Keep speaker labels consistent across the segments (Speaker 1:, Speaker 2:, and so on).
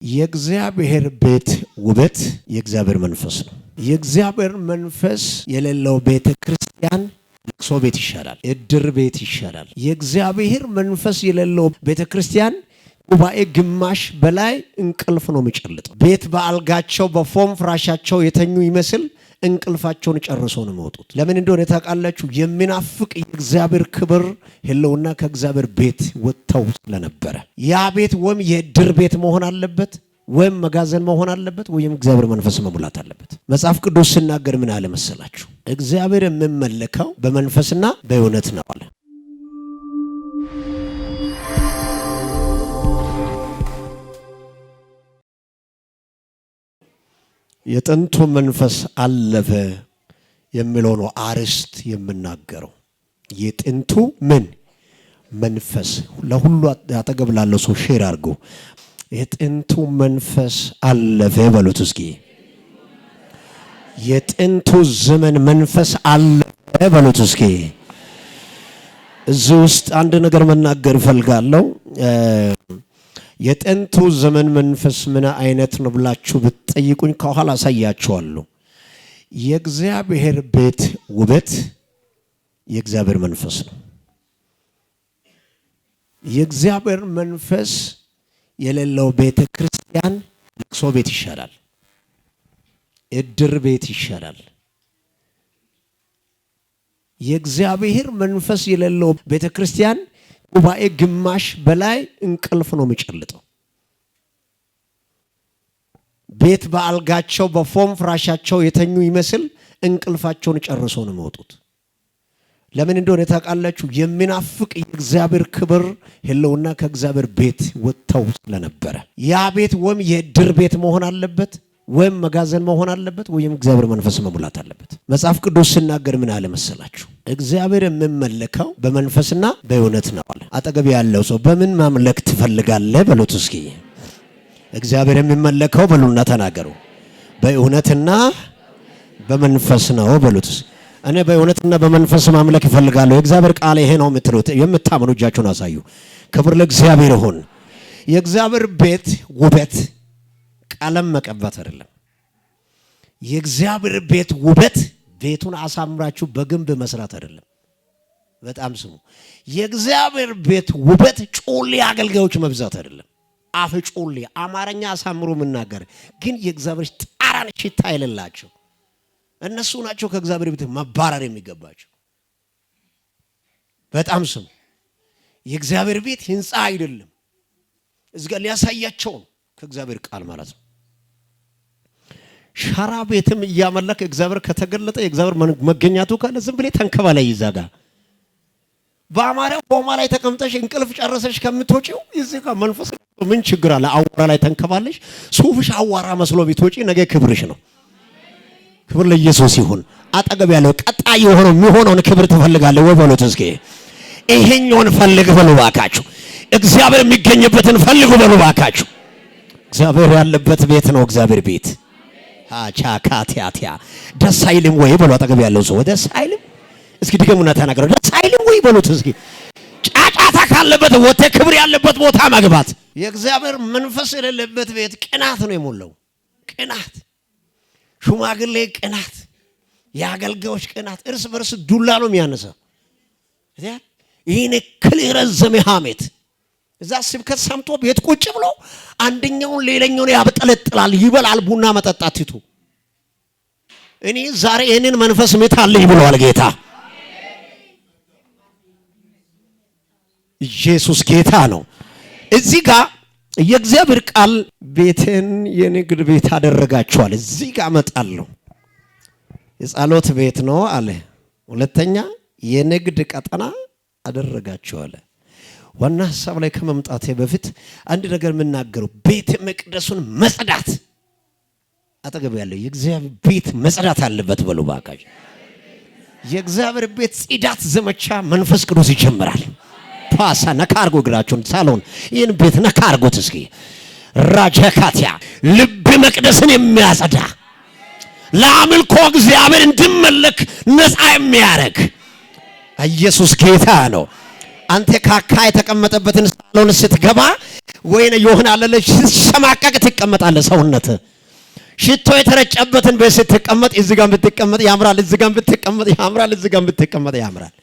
Speaker 1: የእግዚአብሔር ቤት ውበት የእግዚአብሔር መንፈስ ነው። የእግዚአብሔር መንፈስ የሌለው ቤተ ክርስቲያን ልቅሶ ቤት ይሻላል፣ እድር ቤት ይሻላል። የእግዚአብሔር መንፈስ የሌለው ቤተ ክርስቲያን ጉባኤ ግማሽ በላይ እንቅልፍ ነው የሚጨልጠው። ቤት በአልጋቸው በፎም ፍራሻቸው የተኙ ይመስል እንቅልፋቸውን ጨርሶ ነው የሚወጡት። ለምን እንደሆነ ታውቃላችሁ? የሚናፍቅ የእግዚአብሔር ክብር ህልውና ከእግዚአብሔር ቤት ወጥተው ስለነበረ ያ ቤት ወይም የእድር ቤት መሆን አለበት ወይም መጋዘን መሆን አለበት ወይም እግዚአብሔር መንፈስ መሙላት አለበት። መጽሐፍ ቅዱስ ሲናገር ምን አለ መሰላችሁ? እግዚአብሔር የሚመለከው በመንፈስና በእውነት ነው አለ። የጥንቱ መንፈስ አለፈ የሚለው ነው አርስት የምናገረው። የጥንቱ ምን መንፈስ ለሁሉ አጠገብ ላለው ሰው ሼር አድርጎ የጥንቱ መንፈስ አለፈ በሉት እስኪ። የጥንቱ ዘመን መንፈስ አለፈ በሉት እስኪ። እዚህ ውስጥ አንድ ነገር መናገር እፈልጋለሁ። የጥንቱ ዘመን መንፈስ ምን አይነት ነው ብላችሁ ብትጠይቁኝ ከኋላ አሳያችኋለሁ። የእግዚአብሔር ቤት ውበት የእግዚአብሔር መንፈስ ነው። የእግዚአብሔር መንፈስ የሌለው ቤተ ክርስቲያን ልቅሶ ቤት ይሻላል፣ እድር ቤት ይሻላል። የእግዚአብሔር መንፈስ የሌለው ቤተ ክርስቲያን ጉባኤ ግማሽ በላይ እንቅልፍ ነው የሚጨልጠው። ቤት በአልጋቸው በፎም ፍራሻቸው የተኙ ይመስል እንቅልፋቸውን ጨርሶ ነው የሚወጡት። ለምን እንደሆነ ታውቃላችሁ? የሚናፍቅ የእግዚአብሔር ክብር ህልውና ከእግዚአብሔር ቤት ወጥተው ስለነበረ ያ ቤት ወይም የእድር ቤት መሆን አለበት ወይም መጋዘን መሆን አለበት ወይም እግዚአብሔር መንፈስ መሙላት አለበት። መጽሐፍ ቅዱስ ሲናገር ምን አለ መሰላችሁ? እግዚአብሔር የሚመለከው በመንፈስና በእውነት ነው አለ። አጠገብ ያለው ሰው በምን ማምለክ ትፈልጋለህ በሉት እስኪ። እግዚአብሔር የሚመለከው በሉና ተናገሩ። በእውነትና በመንፈስ ነው በሉት። እኔ በእውነትና በመንፈስ ማምለክ እፈልጋለሁ። የእግዚአብሔር ቃል ይሄ ነው የምትሉት የምታምኑ እጃችሁን አሳዩ። ክብር ለእግዚአብሔር ይሁን። የእግዚአብሔር ቤት ውበት ቀለም መቀባት አይደለም። የእግዚአብሔር ቤት ውበት ቤቱን አሳምራችሁ በግንብ መስራት አይደለም። በጣም ስሙ። የእግዚአብሔር ቤት ውበት ጮሌ አገልጋዮች መብዛት አይደለም። አፍ ጮሌ አማርኛ አሳምሮ መናገር ግን የእግዚአብሔር ጣራን ሽታ የሌላቸው እነሱ ናቸው ከእግዚአብሔር ቤት መባረር የሚገባቸው። በጣም ስሙ። የእግዚአብሔር ቤት ህንጻ አይደለም። እዚህ ጋር ሊያሳያቸው ከእግዚአብሔር ቃል ማለት ነው። ሻራ ቤትም እያመለከ እግዚአብሔር ከተገለጠ የእግዚአብሔር መገኛቱ ካለ ዝም ብለህ ተንከባላይ ይዛጋ። በአማራው ቆማ ላይ ተቀምጠሽ እንቅልፍ ጨረሰሽ ከምትወጪው እዚህ ጋር መንፈስ ምን ችግር አለ? አዋራ ላይ ተንከባለሽ ሱፍሽ አዋራ መስሎ ቢትወጪ ነገ ክብርሽ ነው። ክብር ለኢየሱስ ይሁን። አጠገብ ያለው ቀጣይ የሚሆነውን ክብር ትፈልጋለህ ወይ በሉት እስኪ። ይሄኛውን ፈልግ በሉ ባካችሁ። እግዚአብሔር የሚገኝበትን ፈልጉ በሉ ባካችሁ። እግዚአብሔር ያለበት ቤት ነው እግዚአብሔር ቤት። አቻካቲያቲያ ደስ አይልም ወይ በሉ አጠገብ ያለው ሰው ደስ አይልም። እስኪ ድገሙና ተናገሩ። ደስ አይልም ወይ በሉት እስኪ። ጫጫታ ካለበት ወተ ክብር ያለበት ቦታ መግባት። የእግዚአብሔር መንፈስ የሌለበት ቤት ቅናት ነው የሞላው። ቅናት፣ ሹማግሌ ቅናት፣ የአገልጋዮች ቅናት፣ እርስ በርስ ዱላ ነው የሚያነሳው። ይሄን ክል ረዘመ ሐሜት እዛ ስብከት ሰምቶ ቤት ቁጭ ብሎ አንደኛውን ሌላኛውን ያበጠለጥላል፣ ይበላል ቡና መጠጣት ትቶ። እኔ ዛሬ ይሄንን መንፈስ መታልኝ ብለዋል ጌታ ኢየሱስ ጌታ ነው። እዚህ ጋር የእግዚአብሔር ቃል ቤትን የንግድ ቤት አደረጋቸዋል። እዚህ ጋር መጣለሁ። የጸሎት ቤት ነው አለ። ሁለተኛ የንግድ ቀጠና አደረጋቸዋል። ዋና ሐሳብ ላይ ከመምጣቴ በፊት አንድ ነገር የምናገረው ቤተ መቅደሱን መጽዳት። አጠገብ ያለው የእግዚአብሔር ቤት መጽዳት አለበት በሉ ባካችሁ። የእግዚአብሔር ቤት ጽዳት ዘመቻ መንፈስ ቅዱስ ይጀምራል። ፓሳ ነካርጎ ግራችሁን ሳሎን ይህን ቤት ነካርጎት እስኪ። ራጀካቲያ ልብ መቅደስን የሚያጸዳ ለአምልኮ እግዚአብሔር እንድመለክ ነፃ የሚያረግ ኢየሱስ ጌታ ነው። አንተ ካካ የተቀመጠበትን ሳሎን ስትገባ ወይኔ ይሆናል ለለሽ ሸማቀቅ ትቀመጣለህ ሰውነት ሽቶ የተረጨበትን ቤት ስትቀመጥ እዚህ ጋር ብትቀመጥ ያምራል እዚህ ጋር ብትቀመጥ ያምራል እዚህ ጋር ብትቀመጥ ያምራል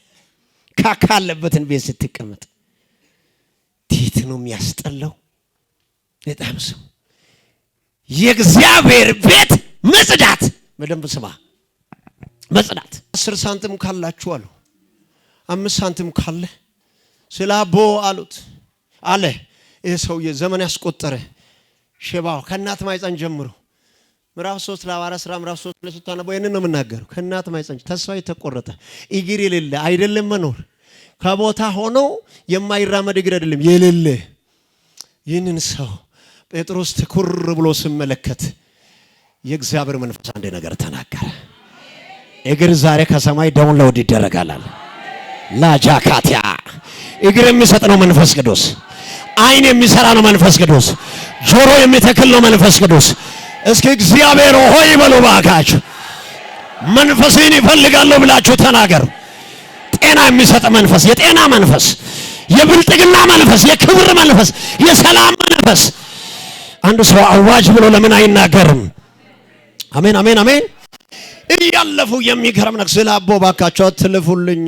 Speaker 1: ካካለበትን ቤት ስትቀመጥ ቲት ነው የሚያስጠላው በጣም ሰው የእግዚአብሔር ቤት መጽዳት በደንብ ስማ መጽዳት 10 ሳንቲም ካላችሁ አሉ 5 ሳንቲም ካለ ስላቦ አሉት አለ ይሄ ሰውዬ ዘመን ያስቆጠረ ሸባው ከእናት ማይፀን ጀምሮ ምዕራፍ 3 ለሐዋርያት ሥራ ምዕራፍ 3 ለስታነበው ይሄንን ነው የምናገረው ከእናት ማይፀን ተስፋ የተቆረጠ እግር የሌለ አይደለም መኖር ከቦታ ሆኖ የማይራመድ እግር አይደለም የሌለ ይህንን ሰው ጴጥሮስ ትኩር ብሎ ሲመለከት የእግዚአብሔር መንፈስ አንድ ነገር ተናገረ እግር ዛሬ ከሰማይ ዳውንሎድ ይደረጋል ላጃካቲያ እግር የሚሰጥ ነው መንፈስ ቅዱስ አይን የሚሰራ ነው መንፈስ ቅዱስ ጆሮ የሚተክል ነው መንፈስ ቅዱስ እስኪ እግዚአብሔር ሆይ በሉ ባካችሁ መንፈስን ይፈልጋሉ ብላችሁ ተናገሩ ጤና የሚሰጥ መንፈስ የጤና መንፈስ የብልጥግና መንፈስ የክብር መንፈስ የሰላም መንፈስ አንድ ሰው አዋጅ ብሎ ለምን አይናገርም አሜን አሜን አሜን እያለፉ የሚገርም ነገር ስላቦ ባካችሁ አትልፉልኝ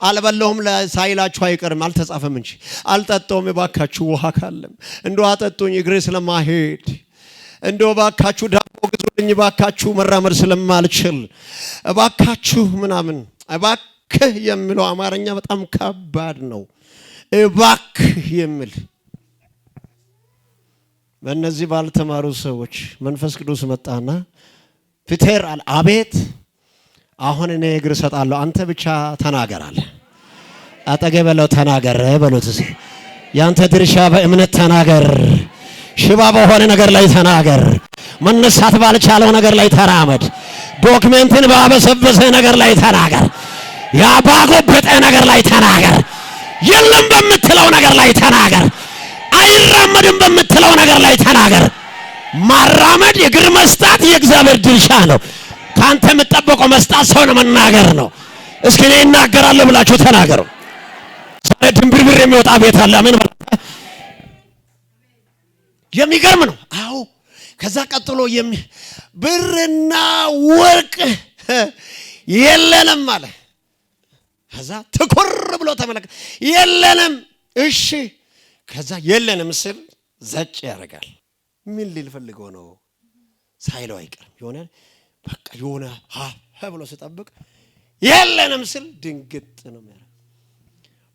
Speaker 1: አልበላሁም ሳይላችሁ አይቀርም አልተጻፈም እንጂ አልጠጣውም ባካችሁ ውሃ ካለም እንደው አጠጡኝ እግሬ ስለማሄድ እንደው ባካችሁ ዳቦ ግዙልኝ ባካችሁ መራመድ ስለማልችል ባካችሁ ምናምን እባክህ የሚለው አማርኛ በጣም ከባድ ነው እባክህ የሚል በእነዚህ ባልተማሩ ሰዎች መንፈስ ቅዱስ መጣና ፒተር አቤት አሁን እኔ እግር ሰጣለሁ አንተ ብቻ ተናገር አለ አጠገብ ያለው ተናገር በሉት ያንተ ድርሻ በእምነት ተናገር ሽባ በሆነ ነገር ላይ ተናገር መነሳት ባልቻለው ነገር ላይ ተራመድ ዶክመንትን ባበሰበሰ ነገር ላይ ተናገር ያባጎበጠ ነገር ላይ ተናገር የለም በምትለው ነገር ላይ ተናገር አይራመድም በምትለው ነገር ላይ ተናገር ማራመድ የእግር መስጣት የእግዚአብሔር ድርሻ ነው ካንተ የምትጠበቀው መስጣት ሰው ነው መናገር ነው እስኪ እኔ እናገራለሁ ብላችሁ ተናገሩ ዛሬ ድንብርብር የሚወጣ ቤት አለ አሜን የሚገርም ነው አዎ ከዛ ቀጥሎ ብርና ወርቅ የለንም አለ ከዛ ትኩር ብሎ ተመለከተ የለንም እሺ ከዛ የለንም ስል ዘጭ ያደርጋል ምን ሊልፈልገው ነው ሳይለው አይቀርም የሆነ በቃ የሆነ ብሎ ሲጠብቅ የለንም ስል ድንግጥ ነው ማለት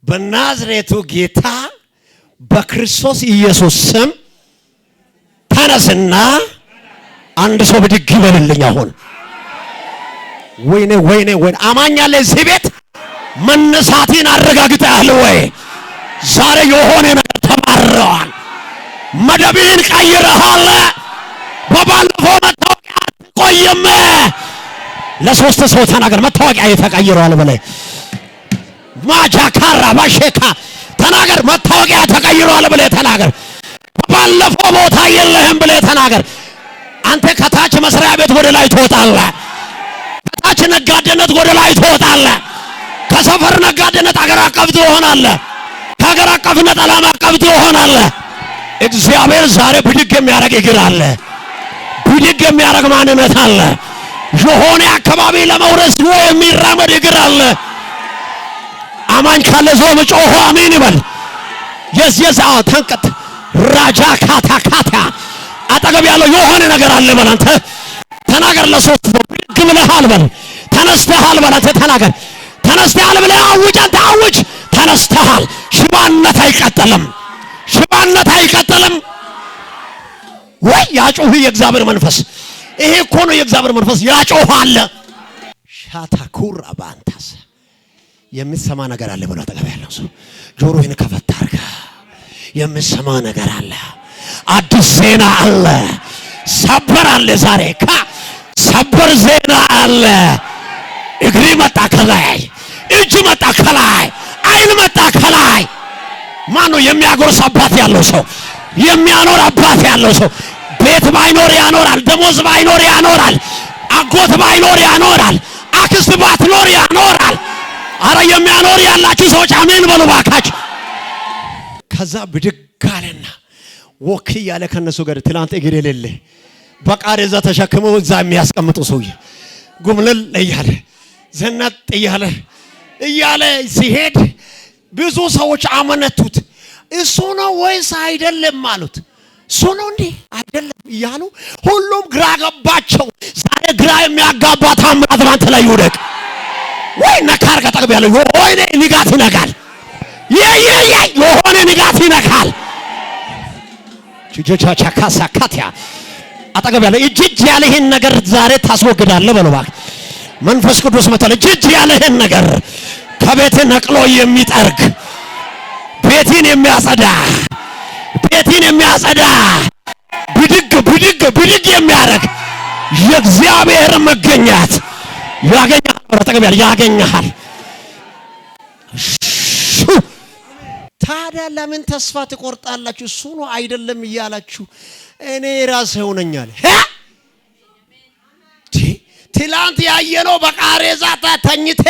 Speaker 1: በናዝሬቱ ጌታ በክርስቶስ ኢየሱስ ስም ተነስና አንድ ሰው ብድግ ይበልልኝ አሁን ወይኔ አማኝ አለ እዚህ ቤት መነሳቴን አረጋግጠሃል ወይ ዛሬ የሆነ ነገር ተማረዋል መደብን ቀይረሃል በባለፈው መታወቂያ ቆየም ለሶስት ሰው ተናገር መታወቂያ የተቀይሯል በላይ ማጃካራ ባሸካ ተናገር መታወቂያ ተቀይሯል በላይ ተናገር በባለፈው ቦታ የለህም በላይ ተናገር አንተ ከታች መስሪያ ቤት ወደ ላይ ትወጣለህ ከታች ነጋዴነት ወደ ላይ ትወጣለህ ከሰፈር ነጋዴነት አገር አቀፍ ትሆናለህ ከአገር አቀፍነት ዓለም አቀፍ ትሆናለህ እግዚአብሔር ዛሬ ብድግ የሚያረግ እግር አለ ብድግ የሚያረግ ማንነት አለ የሆነ አካባቢ ለመውረስ ወይ የሚራመድ እግር አለ አማኝ ካለ ዞም ጮሆ አሜን ይበል የዚያው ተንቀጥ ራጃ ካታ አጠገብ ያለው የሆነ ነገር አለ በል አንተ ተናገር ለሶስት ብድግ ብለሃል በል ተነስተሃል በል አንተ ተናገር ተነስተሃል ብለህ አውጅ አንተ አውጅ ተነስተሃል ሽባነት አይቀጥልም ወይ ያጮህ የእግዚአብሔር መንፈስ ይሄ እኮ ነው የእግዚአብሔር መንፈስ ያጮሃል ሻታኩራ ባንታስ የምትሰማ ነገር አለ ብሎ አጠገብ ያለው ሰው ጆሮህን ከፈት አድርጋ የምትሰማ ነገር አለ አዲስ ዜና አለ ሰበር አለ ዛሬ ሰበር ዜና አለ እግሪ መጣ ከላይ እጅ መጣ ከላይ አይን መጣ ከላይ ማነው የሚያጎርስ አባት ያለው ሰው የሚያኖር አባት ያለው ሰው ቤት ባይኖር ያኖራል ደሞዝ ባይኖር ያኖራል አጎት ባይኖር ያኖራል አክስት ባትኖር ያኖራል አረ የሚያኖር ያላችሁ ሰዎች አሜን በሉ ባካችሁ ከዛ ብድግ አለና ወክ ያለ ከነሱ ጋር ትላንት እግር የሌለ በቃሬዛ ተሸክመው እዛ የሚያስቀምጡ ሰውዬ ጉምለል እያለ ዘናጥ እያለ ሲሄድ ብዙ ሰዎች አመነቱት። እሱ ነው ወይስ አይደለም አሉት። እሱ ነው እንዴ አይደለም እያሉ ሁሉም ግራ ገባቸው። ዛሬ ግራ የሚያጋባ ታምራት ባንተ ላይ ይውደቅ። ወይ ነካር ከጠቅብ ያለው ወይ ንጋት ይነጋል። የሆነ ንጋት ይነካል። ጁጆቻ ካሳካቲያ አጠገብ ያለው እጅ ያለህን ነገር ዛሬ ታስወግዳለህ በለው እባክህ። መንፈስ ቅዱስ መጥቷል። እጅ ያለህን ነገር ከቤት ነቅሎ የሚጠርግ ቤትን የሚያጸዳ ብድግ የሚያረግ የእግዚአብሔር መገኘት ያገኛል። አጠገብ ያለው ያገኛል። ታዲያ ለምን ተስፋ ትቆርጣላችሁ? እሱ ነው አይደለም እያላችሁ እኔ ራሴ ሆነኛል። ትላንት ያየነው በቃሬዛ ተኝተ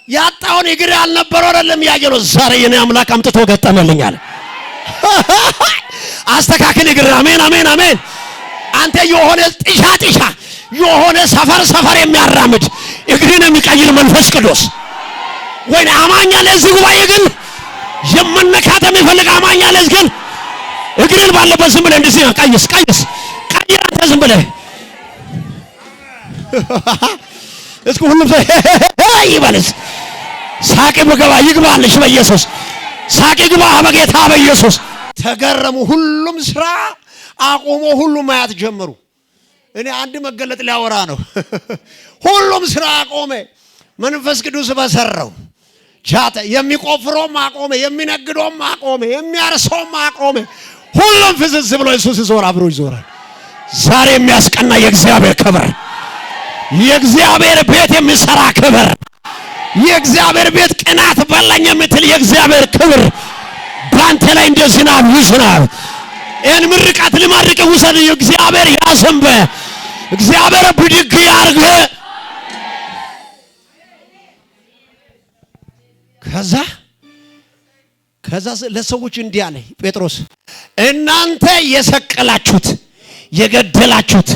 Speaker 1: ያጣውን እግር ያልነበረው አይደለም ያየነው። ዛሬ የኔ አምላክ አምጥቶ ገጠመልኛል። አስተካክል እግር። አሜን። አንተ የሆነ ጢሻ የሆነ ሰፈር የሚያራምድ እግርን የሚቀይር መንፈስ ቅዱስ ወይ አማኛ ለዚህ ጉባኤ ግን የመነካት የሚፈልግ አማኛ ለዚህ ግን እግርን ባለበት ዝም ብለህ እንደዚህ ቀይስ ቀይር። አንተ ዝም ብለህ እስኪ ሁሉም ሰው ይበልስ። ሳቂ በገባ ይግባልሽ በኢየሱስ ሳቂ ግባ በጌታ በኢየሱስ። ተገረሙ። ሁሉም ስራ አቆሞ ሁሉም ማያት ጀመሩ። እኔ አንድ መገለጥ ሊያወራ ነው። ሁሉም ስራ አቆመ። መንፈስ ቅዱስ በሰራው ቻተ የሚቆፍረውም አቆመ፣ የሚነግደውም አቆመ፣ የሚያርሰውም አቆመ። ሁሉም ፍዝዝ ብሎ ኢየሱስ ይዞር አብሮ ይዞራል። ዛሬ የሚያስቀና የእግዚአብሔር ክብር፣ የእግዚአብሔር ቤት የሚሰራ ክብር፣ የእግዚአብሔር ቤት ቅናት በላኝ የምትል የእግዚአብሔር ክብር ባንተ ላይ እንደ ዝናብ ይዝናብ። እን ምርቃት ለማርቀ ውሰድ። የእግዚአብሔር ያዘንበ እግዚአብሔር ብድግ ያርግ። ከዛ ለሰዎች እንዲህ አለ ጴጥሮስ፣ እናንተ የሰቀላችሁት የገደላችሁት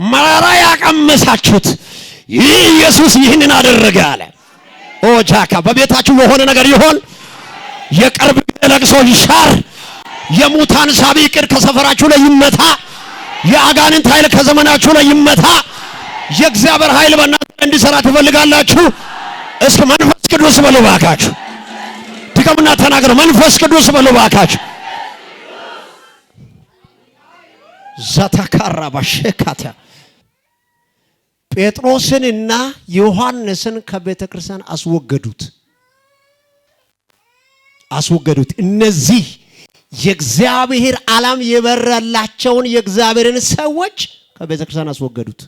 Speaker 1: መራራ ያቀመሳችሁት ይህ ኢየሱስ ይህንን አደረገ አለ። ኦጃካ በቤታችሁ የሆነ ነገር ይሆን፣ የቅርብ ለቅሶ ይሻር፣ የሙታን ሳቢ ቅድ ከሰፈራችሁ ላይ ይመታ፣ የአጋንንት ኃይል ከዘመናችሁ ላይ ይመታ። የእግዚአብሔር ኃይል በእናንተ እንዲሰራ ትፈልጋላችሁ? እስኪ መንፈስ ቅዱስ በሉ ባካችሁ። ድገሙና ተናገሩ። መንፈስ ቅዱስ በሉ ባካችሁ። ዛታካራ ባሸካታ ጴጥሮስንና ዮሐንስን ከቤተ ክርስቲያን አስወገዱት። እነዚህ የእግዚአብሔር ዓለም የበራላቸውን የእግዚአብሔርን ሰዎች ከቤተ ክርስቲያን አስወገዱት።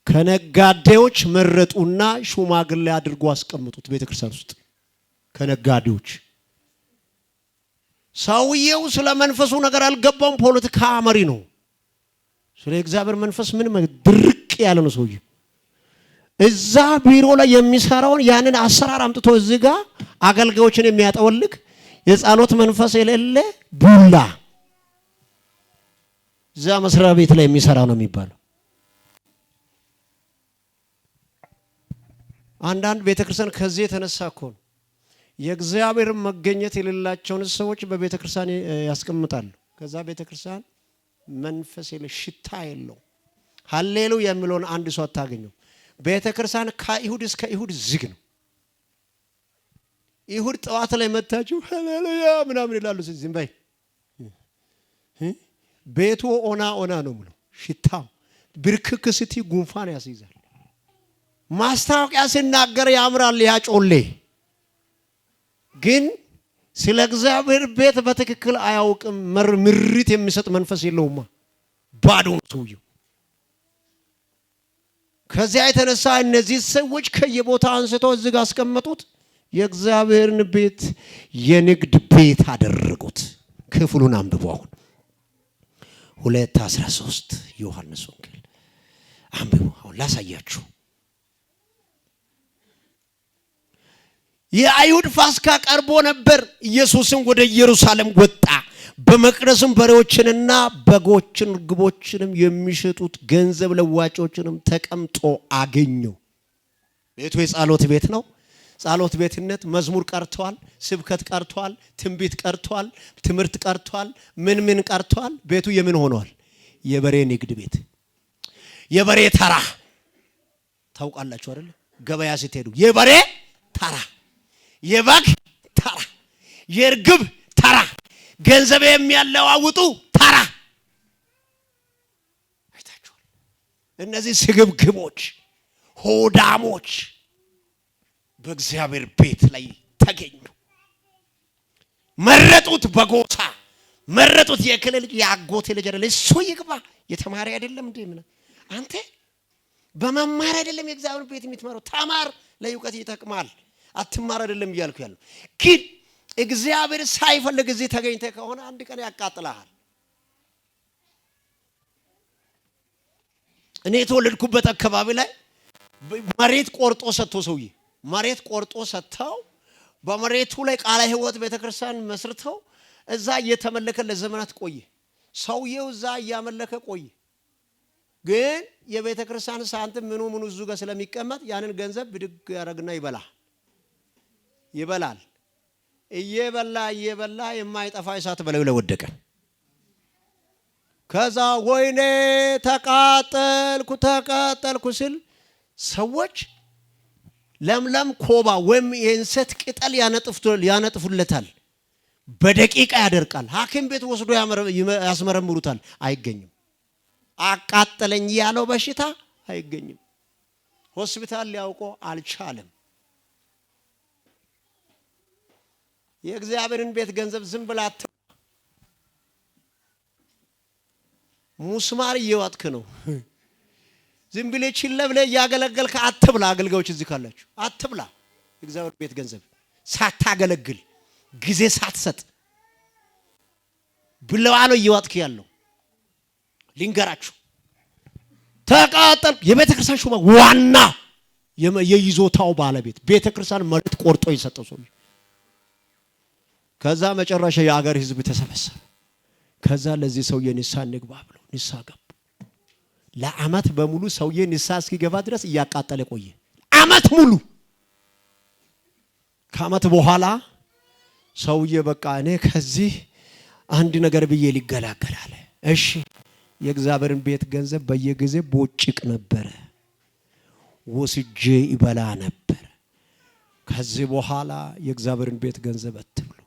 Speaker 1: ከነጋዴዎች መረጡና ሹማግሌ አድርጎ አስቀምጡት ቤተ ክርስቲያን ውስጥ። ከነጋዴዎች ሰውየው ስለ መንፈሱ ነገር አልገባም። ፖለቲካ መሪ ነው። ስለ እግዚአብሔር መንፈስ ምንም ድርቅ ያለ ነው ሰውየው። እዛ ቢሮ ላይ የሚሰራውን ያንን አሰራር አምጥቶ እዚህ ጋር አገልጋዮችን የሚያጠወልቅ የጸሎት መንፈስ የሌለ ዱላ እዛ መስሪያ ቤት ላይ የሚሰራ ነው የሚባለው። አንዳንድ ቤተክርስቲያን ከዚህ የተነሳ እኮ ነው የእግዚአብሔር መገኘት የሌላቸውን ሰዎች በቤተክርስቲያን ያስቀምጣሉ። ከዛ ቤተክርስቲያን መንፈስ የለ ሽታ የለው ሃሌሉያ የሚለውን አንድ ሰው አታገኘው። ቤተክርስቲያን ከይሁድ እስከ ይሁድ ዝግ ነው። ይሁድ ጠዋት ላይ መታችሁ ሃሌሉያ ምናምን ይላሉ። ዝም በይ ቤቱ ኦና ነው ብሎ ሽታው ብርክክ ስቲ ጉንፋን ያስይዛል። ማስታወቂያ ሲናገር ያምራል ያጮሌ፣ ግን ስለ እግዚአብሔር ቤት በትክክል አያውቅም። ምሪት የሚሰጥ መንፈስ የለውማ፣ ባዶ ነው ሰውየው። ከዚያ የተነሳ እነዚህ ሰዎች ከየቦታ አንስተው እዚህ ጋር አስቀመጡት። የእግዚአብሔርን ቤት የንግድ ቤት አደረጉት። ክፍሉን አንብቡ። አሁን 2:13 ዮሐንስ ወንጌል አንብቡ። አሁን ላሳያችሁ። የአይሁድ ፋሲካ ቀርቦ ነበር። ኢየሱስም ወደ ኢየሩሳሌም ወጣ። በመቅደስም በሬዎችንና በጎችን ርግቦችንም የሚሸጡት ገንዘብ ለዋጮችንም ተቀምጦ አገኘው። ቤቱ የጸሎት ቤት ነው። ጸሎት ቤትነት መዝሙር ቀርቷል፣ ስብከት ቀርቷል፣ ትንቢት ቀርቷል፣ ትምህርት ቀርቷል፣ ምን ቀርቷል። ቤቱ የምን ሆኗል? የበሬ ንግድ ቤት፣ የበሬ ተራ። ታውቃላችሁ አይደል? ገበያ ስትሄዱ የበሬ ተራ፣ የበግ ተራ፣ የርግብ ተራ፣ ገንዘብ የሚያለዋውጡ ተራ። አይታችኋል? እነዚህ ስግብግቦች፣ ሆዳሞች በእግዚአብሔር ቤት ላይ ተገኙ። መረጡት፣ በጎሳ መረጡት። የክልል ልጅ የአጎቴ ልጅ አይደለም እሱ ይግባ። የተማረ አይደለም እንዴ? ምን አንተ በመማር አይደለም የእግዚአብሔር ቤት የምትመራው? ተማር፣ ለእውቀት ይጠቅማል። አትማር አይደለም እያልኩ ያለው ግን እግዚአብሔር ሳይፈልግ እዚህ ተገኝተ ከሆነ አንድ ቀን ያቃጥልሃል። እኔ የተወለድኩበት አካባቢ ላይ መሬት ቆርጦ ሰጥቶ ሰውዬ መሬት ቆርጦ ሰጥተው በመሬቱ ላይ ቃለ ሕይወት ቤተክርስቲያን መስርተው እዛ እየተመለከ ለዘመናት ቆየ። ሰውየው እዛ እያመለከ ቆየ። ግን የቤተክርስቲያን ሳንቲም ምኑ እዙ ጋር ስለሚቀመጥ ያንን ገንዘብ ብድግ ያረግና ይበላል። እየበላ የማይጠፋ እሳት በላዩ ላይ ወደቀ። ከዛ ወይኔ ተቃጠልኩ ሲል ሰዎች ለምለም ኮባ ወይም የእንሰት ቅጠል ያነጥፉለታል። በደቂቃ ያደርቃል። ሐኪም ቤት ወስዶ ያስመረምሩታል። አይገኝም። አቃጠለኝ ያለው በሽታ አይገኝም። ሆስፒታል ሊያውቀው አልቻለም። የእግዚአብሔርን ቤት ገንዘብ ዝም ብላ ሙስማር እየዋጥክ ነው። ዝም ብለህ ችለ ብለህ እያገለገልክ አትብላ። አገልጋዮች እዚህ ካላችሁ አትብላ። የእግዚአብሔር ቤት ገንዘብ ሳታገለግል ጊዜ ሳትሰጥ ብለዋ ነው እየዋጥክ ያለው። ልንገራችሁ፣ ተቃጠል። የቤተክርስቲያን ሹማ ዋና የይዞታው ባለቤት ቤተክርስቲያን መሬት ቆርጦ የሰጠው ሰው። ከዛ መጨረሻ የአገር ህዝብ ተሰበሰበ። ከዛ ለዚህ ሰውዬ ንስሐ እንግባ ብሎ ንስሐ ገባ። ለአመት በሙሉ ሰውዬ ንስሐ እስኪገባ ድረስ እያቃጠለ ቆየ። አመት ሙሉ። ከአመት በኋላ ሰውዬ በቃ እኔ ከዚህ አንድ ነገር ብዬ ሊገላገል አለ። እሺ፣ የእግዚአብሔርን ቤት ገንዘብ በየጊዜ ቦጭቅ ነበረ፣ ወስጄ ይበላ ነበር። ከዚህ በኋላ የእግዚአብሔርን ቤት ገንዘብ አትብሉ፣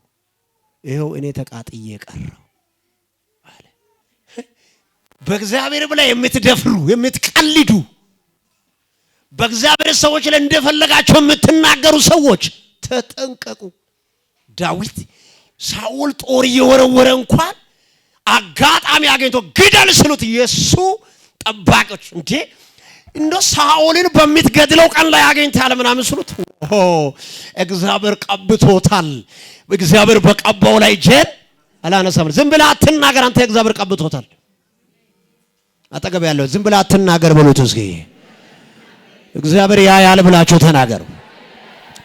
Speaker 1: ይሄው እኔ ተቃጥዬ ቀረው አለ። በእግዚአብሔር ላይ የምትደፍሩ የምትቀልዱ፣ በእግዚአብሔር ሰዎች ላይ እንደፈለጋቸው የምትናገሩ ሰዎች ተጠንቀቁ። ዳዊት ሳኦል ጦር እየወረወረ እንኳን አጋጣሚ አገኝቶ ግደል ስሉት የሱ ጠባቂዎች እንዴ እንዶ ሳኦልን በሚትገድለው ቀን ላይ አገኝታለ ምናምን ስሉት እግዚአብሔር ቀብቶታል። እግዚአብሔር በቀባው ላይ ጀን አላነሳም። ዝም ብለህ አትናገር አንተ፣ እግዚአብሔር ቀብቶታል። አጠገብ ያለው ዝም ብለህ አትናገር በሉት እስኪ። እግዚአብሔር ያያል ብላችሁ ተናገሩ።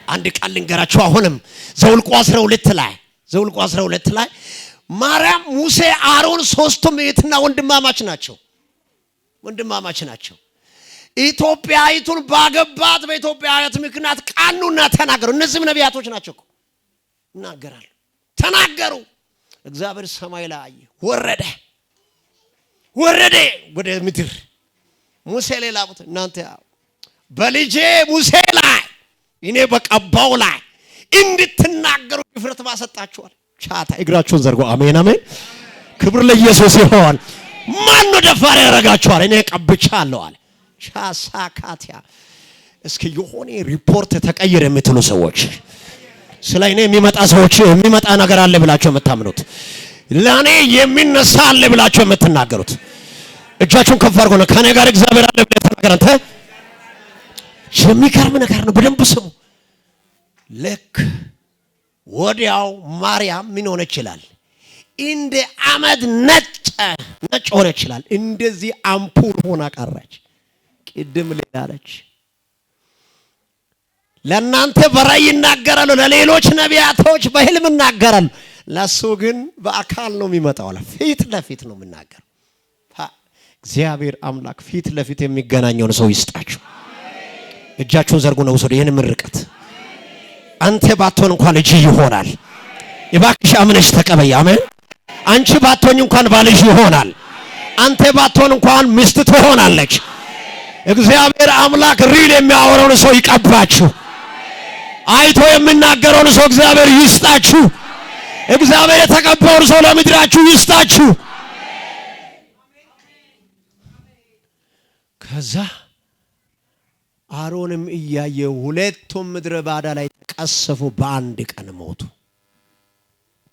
Speaker 1: አንድ ቃል ልንገራችሁ። አሁንም ዘውልቁ 12 ላይ ማርያም፣ ሙሴ፣ አሮን ሶስቱም እህትና ወንድማማች ናቸው። ኢትዮጵያዊቱን ባገባት በኢትዮጵያዊት ምክንያት ቃኑና ተናገሩ። እነዚህም ነቢያቶች ናቸው። ይናገራሉ፣ ተናገሩ። እግዚአብሔር ሰማይ ላይ አየ፣ ወረደ ወደ ምድር። ሙሴ ሌላ ቦታ፣ እናንተ በልጄ ሙሴ ላይ እኔ በቀባው ላይ እንድትናገሩ ድፍረት ማሰጣችኋል። ቻታ እግራችሁን ዘርጎ አሜን አሜን። ክብር ለኢየሱስ ይሁን። ማን ነው ደፋር ያረጋችኋል? እኔ ቀብቻለሁ አለ። ቻሳካቲያ እስኪ የሆነ ሪፖርት ተቀየረ የምትሉ ሰዎች፣ ስለ እኔ የሚመጣ ነገር አለ ብላችሁ የምታምኑት፣ ለኔ የሚነሳ አለ ብላችሁ የምትናገሩት እጃችሁን ከፍ አድርጉ ነው። ከኔ ጋር እግዚአብሔር አለ ብለህ ተናገር። አንተ የሚገርም ነገር ነው። በደንብ ስሙ። ልክ ወዲያው ማርያም ምን ሆነ ይችላል? እንደ አመድ ነጭ ሆነ ይችላል። እንደዚህ አምፑል ሆና ቀረች። ቅድም ሌላ አለች። ለእናንተ በራእይ ይናገራሉ፣ ለሌሎች ነቢያቶች በህልም ይናገራሉ፣ ለሱ ግን በአካል ነው የሚመጣው አለ። ፊት ለፊት ነው የምናገር። እግዚአብሔር አምላክ ፊት ለፊት የሚገናኘውን ሰው ይስጣችሁ። እጃችሁን ዘርጉና ውሰዱ ይሄን ምርቀት። አንተ ባትሆን እንኳን ልጅ ይሆናል። እባክሽ አምነሽ ተቀበይ። አሜን። አንቺ ባትሆን እንኳን ባልሽ ይሆናል። አንተ ባትሆን እንኳን ሚስት ትሆናለች። እግዚአብሔር አምላክ ሪል የሚያወራውን ሰው ይቀባችሁ። አይቶ የሚናገረውን ሰው እግዚአብሔር ይስጣችሁ። እግዚአብሔር የተቀባውን ሰው ለምድራችሁ ይስጣችሁ። ከዛ አሮንም እያየ ሁለቱም ምድረ ባዳ ላይ ተቀሰፉ፣ በአንድ ቀን ሞቱ።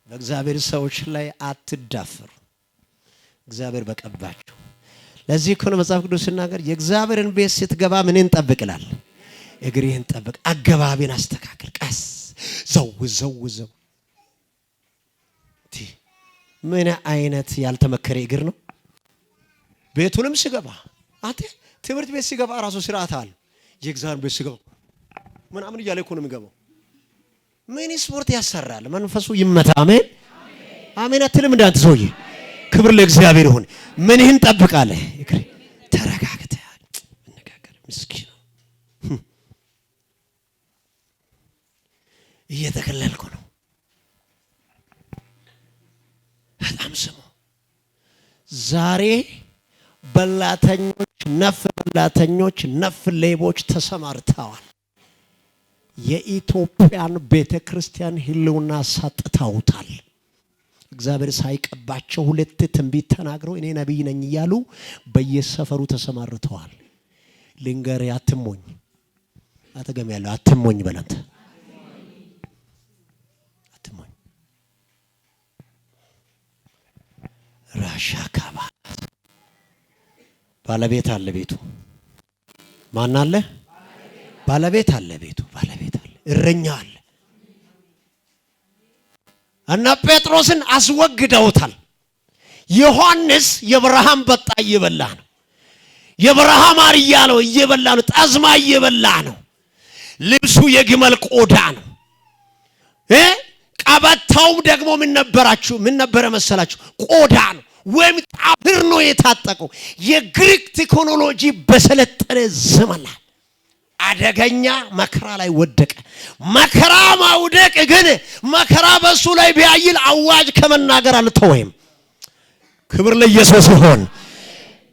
Speaker 1: በእግዚአብሔር ሰዎች ላይ አትዳፈሩ፣ እግዚአብሔር በቀባችሁ። ለዚህ እኮ ነው መጽሐፍ ቅዱስ ሲናገር የእግዚአብሔርን ቤት ስትገባ ምንን ጠብቅላል? እግርህን ጠብቅ፣ አገባብን አስተካክል፣ ቀስ ዘው ዘው ዘው። ምን አይነት ያልተመከረ እግር ነው? ቤቱንም ሲገባ አንተ ትምህርት ቤት ሲገባ ራሱ ስርዓት አለ። የእግዚአብሔር ቤት ሲገባ ምናምን እያለ እኮ ነው የሚገባው። ምን ስፖርት ያሰራል? መንፈሱ ይመታ። አሜን አሜን አትልም? እንዳንተ ሰውዬ ክብር ለእግዚአብሔር ይሁን። ምንህን ጠብቃለህ? እግሬ ተረጋግተህ እንነጋገር። ምስኪን ነው እየተከለልኩ ነው። በጣም ስሙ። ዛሬ በላተኞች ነፍ ሌቦች ተሰማርተዋል። የኢትዮጵያን ቤተክርስቲያን ህልውና ሳጥተውታል። እግዚአብሔር ሳይቀባቸው ሁለት ትንቢት ተናግረው እኔ ነብይ ነኝ እያሉ በየሰፈሩ ተሰማርተዋል። ልንገር አትሞኝ፣ አተገም ያለው አትሞኝ በለንተ አትሞኝ። ራሻካባ ባለቤት አለ ቤቱ። ማን አለ? ባለቤት አለ ቤቱ። ባለቤት አለ፣ እረኛ አለ። እና ጴጥሮስን አስወግደውታል። ዮሐንስ የብርሃን በጣ እየበላ ነው። የበረሃ ማር እያለው እየበላ ነው። ጣዝማ እየበላ ነው። ልብሱ የግመል ቆዳ ነው። ቀበታውም ደግሞ ምን ነበረ መሰላችሁ? ቆዳ ነው ወይም ጣፍር ነው የታጠቀው። የግሪክ ቴክኖሎጂ በሰለጠነ ዘመን አደገኛ መከራ ላይ ወደቀ። መከራ ማውደቅ ግን መከራ በሱ ላይ ቢያይል አዋጅ ከመናገር አልተወም። ክብር ለኢየሱስ ይሁን።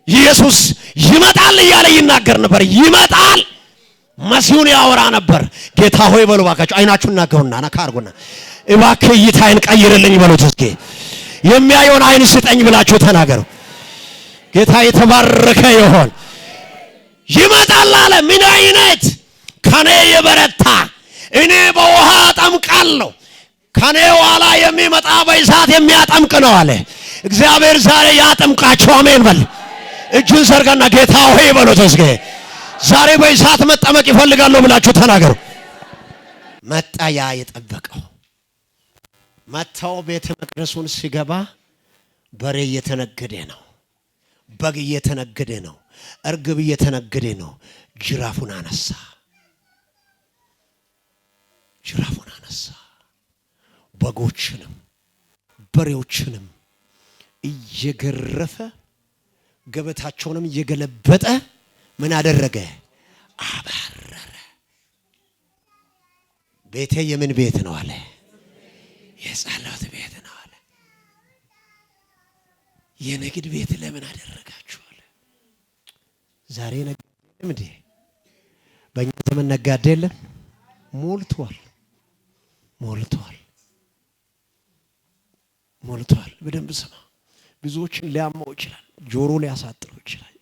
Speaker 1: ኢየሱስ ይመጣል እያለ ይናገር ነበር። ይመጣል መሲሁን ያወራ ነበር። ጌታ ሆይ በሉ ባካችሁ፣ አይናችሁን ናገሩና ነካርጉና እባክህ እይታዬን ቀይርልኝ በሉት። እስኪ የሚያየውን አይን ስጠኝ ብላችሁ ተናገሩ። ጌታ የተባረከ ይሁን። ይመጣል አለ። ምን አይነት? ከኔ የበረታ እኔ በውሃ አጠምቃለሁ፣ ከኔ ኋላ የሚመጣ በእሳት የሚያጠምቅ ነው አለ። እግዚአብሔር ዛሬ ያጠምቃችሁ። አሜን በል። እጁን ዘርጋና ጌታ ሆይ በሉት። እስኪ ዛሬ በእሳት መጠመቅ ይፈልጋለሁ ብላችሁ ተናገሩ። መጣ ያ የጠበቀው። መጣው ቤተ መቅደሱን ሲገባ በሬ እየተነገደ ነው፣ በግ እየተነገደ ነው፣ እርግብ እየተነገደ ነው። ጅራፉን አነሳ። በጎችንም በሬዎችንም እየገረፈ ገበታቸውንም እየገለበጠ ምን አደረገ? አባረረ። ቤቴ የምን ቤት ነው አለ? የጸሎት ቤት ነው አለ። የንግድ ቤት ለምን አደረጋችሁ አለ? ዛሬ ነጋዴ እንዴ? በእኛ ዘመን ነጋዴ የለም። ሞልቷል። በደንብ ስማ። ብዙዎችን ሊያማው ይችላል፣ ጆሮ ሊያሳጥረው ይችላል።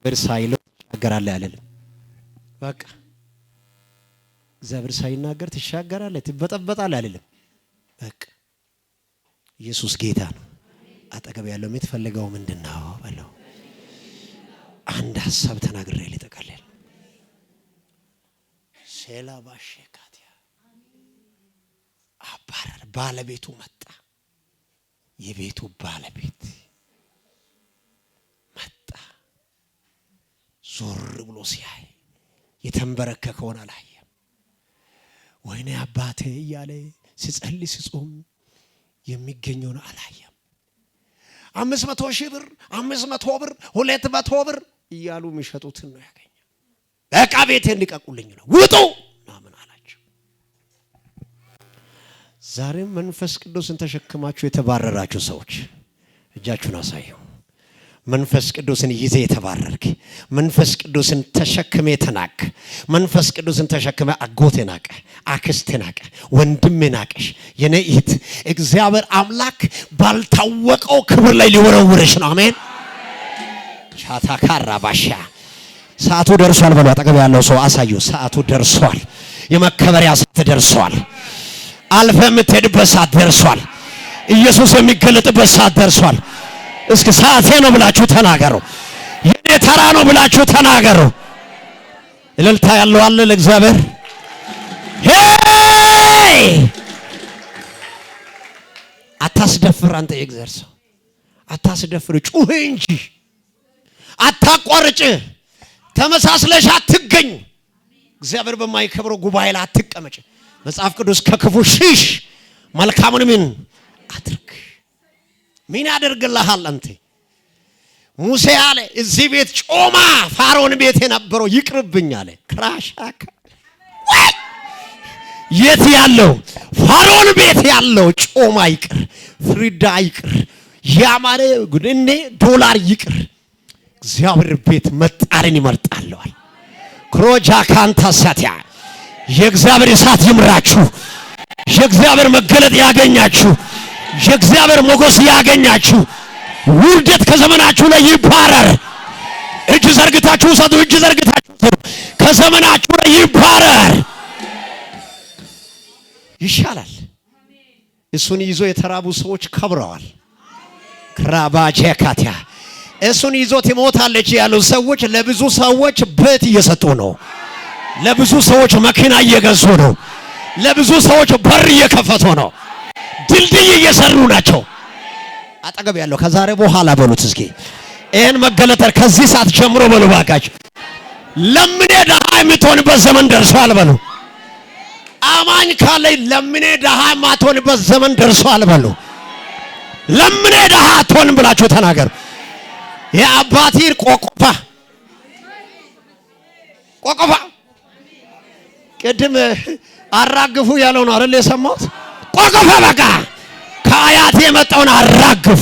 Speaker 1: እግዚአብሔር ሳይለው ትሻገራለህ አይደለም? በቃ እግዚአብሔር ሳይናገር ትሻገራለህ፣ ትበጠበጣለህ አይደለም? በቃ ኢየሱስ ጌታ ነው። አጠገብ ያለው የምትፈልገው ምንድነው በለው። አንድ ሐሳብ ተናግሬ ልጠቀልል። ሴላባሽካቲያ አባረር። ባለቤቱ መጣ። የቤቱ ባለቤት መጣ። ዞር ብሎ ሲያይ የተንበረከከውን አላየም። ወይኔ አባቴ እያለ ሲጸልይ ሲጾም የሚገኘውን አላየም። 500,000 ብር 500 ብር 200 ብር እያሉ የሚሸጡትን ነው ያገኘ። በቃ ቤቴን ልቀቁልኝ ነው ውጡ ምናምን አላቸው። ዛሬም መንፈስ ቅዱስን ተሸክማችሁ የተባረራችሁ ሰዎች እጃችሁን አሳዩ። መንፈስ ቅዱስን ይዘ የተባረርክ፣ መንፈስ ቅዱስን ተሸክመ የተናቅ፣ መንፈስ ቅዱስን ተሸክመ አጎቴ ናቀ፣ አክስቴ ናቀ፣ ወንድሜ ናቀሽ፣ የኔ እህት እግዚአብሔር አምላክ ባልታወቀው ክብር ላይ ሊወረውርሽ ነው። አሜን። ቻታካራ ባሻ ሰዓቱ ደርሷል በሉ። አጠገብ ያለው ሰው አሳዩ። ሰዓቱ ደርሷል። የመከበሪያ ሰዓት ደርሷል። አልፈ የምትሄድበት ሰዓት ደርሷል። ኢየሱስ የሚገለጥበት ሰዓት ደርሷል። እስኪ ሰዓቴ ነው ብላችሁ ተናገሩ። የኔ ተራ ነው ብላችሁ ተናገሩ። እልልታ ያለው አለ ለእግዚአብሔር። ሄይ አታስደፍር። አንተ የእግዚአብሔር ሰው አታስደፍር። ጩህ እንጂ አታቋርጭ። ተመሳስለሽ አትገኝ። እግዚአብሔር በማይከብረው ጉባኤ ላይ አትቀመጭ። መጽሐፍ ቅዱስ ከክፉ ሽሽ መልካሙን ምን አድርግ። ምን ያደርግልሃል አንተ? ሙሴ አለ እዚህ ቤት ጮማ ፋሮን ቤት የነበረው ይቅርብኝ አለ። ክራሻካ የት ያለው ፋሮን ቤት ያለው ጮማ ይቅር፣ ፍሪዳ ይቅር፣ ያማረ ጉድኔ ዶላር ይቅር። እግዚአብሔር ቤት መጣርን ይመርጣለዋል። ክሮጃ ካንታ ሳቲያ የእግዚአብሔር እሳት ይምራችሁ። የእግዚአብሔር መገለጥ ያገኛችሁ። የእግዚአብሔር ሞገስ ያገኛችሁ። ውርደት ከዘመናችሁ ላይ ይባረር። እጅ ዘርግታችሁ ሰዱ። እጅ ዘርግታችሁ ሰዱ። ከዘመናችሁ ላይ ይባረር። ይሻላል። እሱን ይዞ የተራቡ ሰዎች ከብረዋል። ክራባጄ ካቲያ እሱን ይዞት ይሞታለች ያሉ ሰዎች ለብዙ ሰዎች ቤት እየሰጡ ነው። ለብዙ ሰዎች መኪና እየገዙ ነው። ለብዙ ሰዎች በር እየከፈቱ ነው። ድልድይ እየሰሩ ናቸው። አጠገብ ያለው ከዛሬ በኋላ በሉት እስኪ ይሄን መገለጠር ከዚህ ሰዓት ጀምሮ በሉ ባካችሁ። ለምኔ ደሃ የምትሆንበት ዘመን ደርሷል በሉ። አማኝ ካለ ለምኔ ደሃ የማትሆንበት ዘመን ደርሷል በሉ። ለምኔ ደሃ አትሆንም ብላችሁ ተናገሩ። የአባቲር ቆቆፋ ቅድም አራግፉ ያለው ነው አይደል የሰማሁት? ቆቆፋ በቃ ከአያቴ የመጣውን አራግፍ፣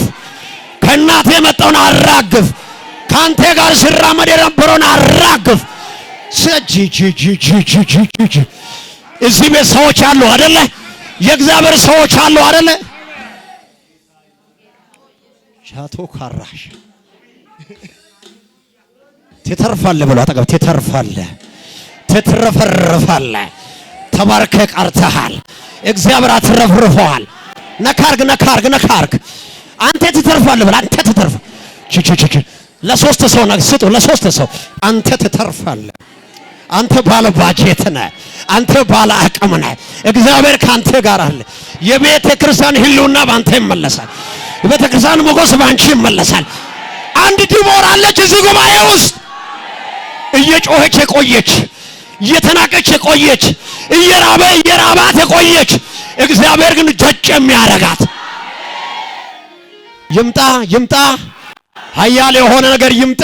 Speaker 1: ከእናቴ የመጣውን አራግፍ፣ ካንተ ጋር ሲራመድ የነበረውን አራግፍ። እዚህ ቤት ሰዎች አሉ አይደለ? የእግዚአብሔር ሰዎች አሉ አይደለ? ሻቶ ካራሽ ትተርፋለህ ብሎ አጠገብ ትተርፋለህ፣ ትትረፈረፋለህ። ተባርከ ቀርተሃል። እግዚአብሔር አትረፍርፈዋል። ነካርግ አንተ ትተርፋለህ ብለህ አንተ ትተርፍ። ለሶስት ሰው ስጡ። ለሶስት ሰው አንተ ትተርፋለህ። አንተ ባለ ባጀት ነህ። አንተ ባለ አቅም ነህ። እግዚአብሔር ካንተ ጋር አለ። የቤተ ክርስቲያን ህልውና ባንተ ይመለሳል። የቤተ ክርስቲያን ሞገስ ባንቺ ይመለሳል። አንድ ዲቦራ አለች እዚህ ጉባኤ ውስጥ እየጮኸች የቆየች፣ እየተናቀች የቆየች፣ እየራባት የቆየች፣ እግዚአብሔር ግን ጀጭ የሚያረጋት ይምጣ ኃያል የሆነ ነገር ይምጣ።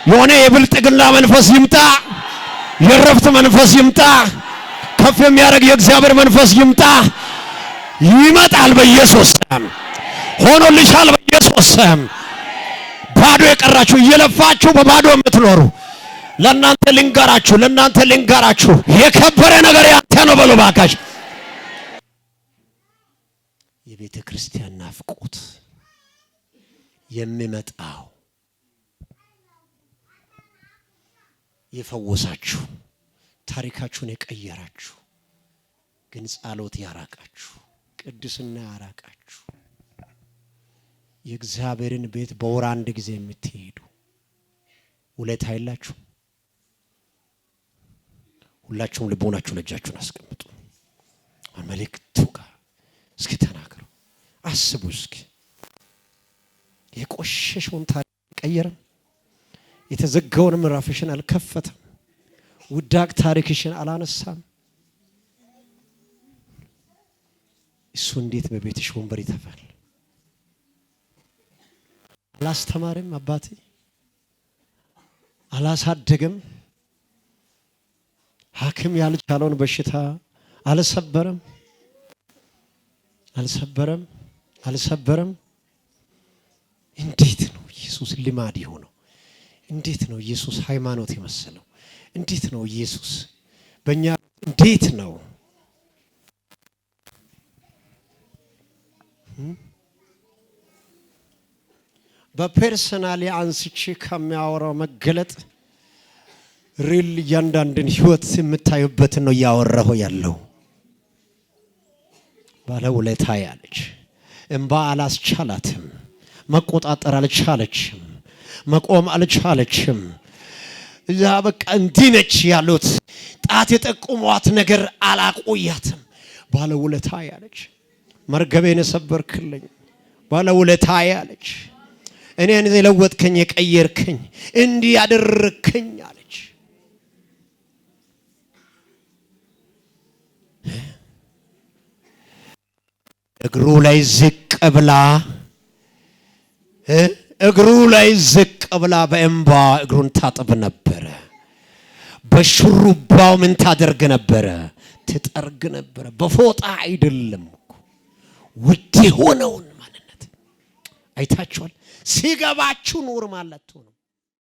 Speaker 1: የሆነ የብልጥግና መንፈስ ይምጣ። የረፍት መንፈስ ይምጣ። ከፍ የሚያደርግ የእግዚአብሔር መንፈስ ይምጣ። ይመጣል በኢየሱስ ስም። ሆኖልሻል በኢየሱስ ስም። ባዶ የቀራችሁ እየለፋችሁ በባዶ የምትኖሩ ለእናንተ ልንገራችሁ የከበረ ነገር ያንተ ነው በሉ ባካሽ። የቤተ ክርስቲያን ናፍቆት የሚመጣው የፈወሳችሁ ታሪካችሁን የቀየራችሁ ግን ጸሎት ያራቃችሁ፣ ቅድስና ያራቃችሁ፣ የእግዚአብሔርን ቤት በወር አንድ ጊዜ የምትሄዱ ውለታ አይላችሁ። ሁላችሁም ልቦናችሁ ለእጃችሁን አስቀምጡ። መልእክቱ ጋር እስኪ ተናገሩ። አስቡ እስኪ የቆሸሸውን ታሪክ ቀየረም? የተዘጋውን ምዕራፍሽን አልከፈተም? ውዳቅ ታሪክሽን አላነሳም። እሱ እንዴት በቤትሽ ወንበር ይተፋል? አላስተማረም አባቴ፣ አላሳደገም። ሐኪም ያልቻለውን በሽታ አልሰበረም። እንዴት ነው ኢየሱስ ልማድ የሆነው? እንዴት ነው ኢየሱስ ሃይማኖት የመሰለው? እንዴት ነው ኢየሱስ በእኛ እንዴት ነው? በፐርሰናሊ አንስቼ ከሚያወራው መገለጥ ሪል እያንዳንድን ህይወት የምታዩበትን ነው እያወራሁ ያለው። ባለውለታ ያለች እንባ አላስቻላትም፣ መቆጣጠር አልቻለችም፣ መቆም አልቻለችም። እዛ በቃ እንዲህ ነች ያሉት ጣት የጠቁሟት ነገር አላቆያትም። ባለውለታ ያለች መርገቤን ሰበርክልኝ፣ ባለውለታ ያለች እኔን የለወጥከኝ የቀየርከኝ እንዲህ ያደረከኝ አለች። እግሩ ላይ ዝቅ ብላ በእንባ እግሩን ታጥብ ነበረ። በሽሩባው ምን ታደርግ ነበረ? ትጠርግ ነበረ። በፎጣ አይደለም እኮ ውድ የሆነውን ማንነት አይታችኋል። ሲገባችሁ ኖር ማለት ነው።